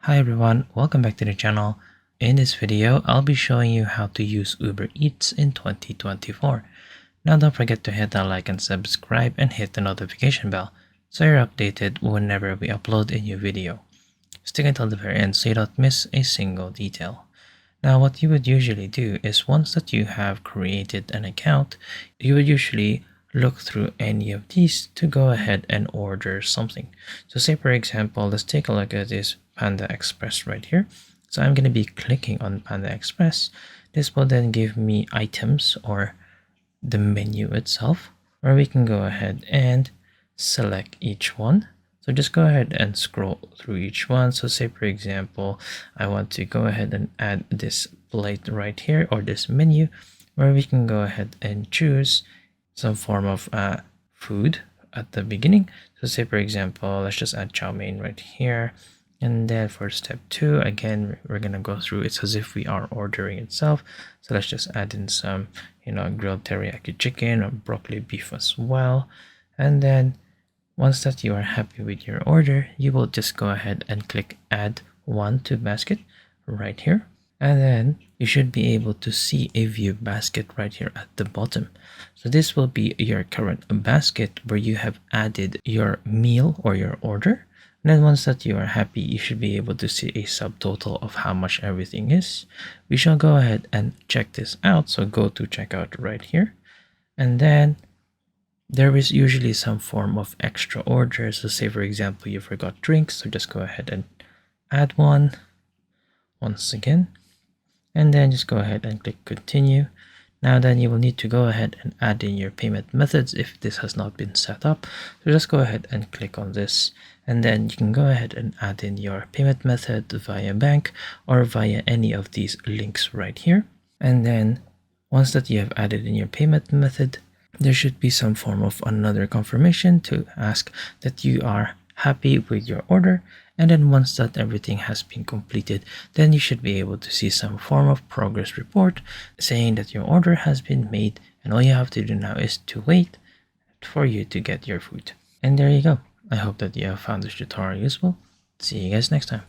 Hi everyone, welcome back to the channel. In this video, I'll be showing you how to use Uber Eats in 2024. Now don't forget to hit that like and subscribe and hit the notification bell so you're updated whenever we upload a new video. Stick until the very end so you don't miss a single detail. Now what you would usually do is once that you have created an account, you would usually look through any of these to go ahead and order something. So say for example, let's take a look at this Panda Express right here. So I'm going to be clicking on Panda Express. This will then give me items or the menu itself where we can go ahead and select each one. So just go ahead and scroll through each one. So say for example, I want to go ahead and add this plate right here or this menu where we can go ahead and choose some form of food at the beginning. So say for example, let's just add chow mein right here. And then for step 2, again, we're gonna go through it's as if we are ordering itself. So let's just add in some, grilled teriyaki chicken or broccoli beef as well. And then once that you are happy with your order, you will just go ahead and click add one to basket right here. And then you should be able to see a view basket right here at the bottom. So this will be your current basket where you have added your meal or your order. And then once that you are happy, you should be able to see a subtotal of how much everything is. We shall go ahead and check this out. So go to checkout right here. And then there is usually some form of extra order. So say for example, you forgot drinks. So just go ahead and add one once again. And then just go ahead and click continue. Now then you will need to go ahead and add in your payment methods if this has not been set up. So just go ahead and click on this and then you can go ahead and add in your payment method via bank or via any of these links right here. And then once that you have added in your payment method, there should be some form of another confirmation to ask that you are happy with your order. And then once that everything has been completed, then you should be able to see some form of progress report saying that your order has been made and all you have to do now is to wait for you to get your food. And there you go. I hope that you have found this tutorial useful. See you guys next time.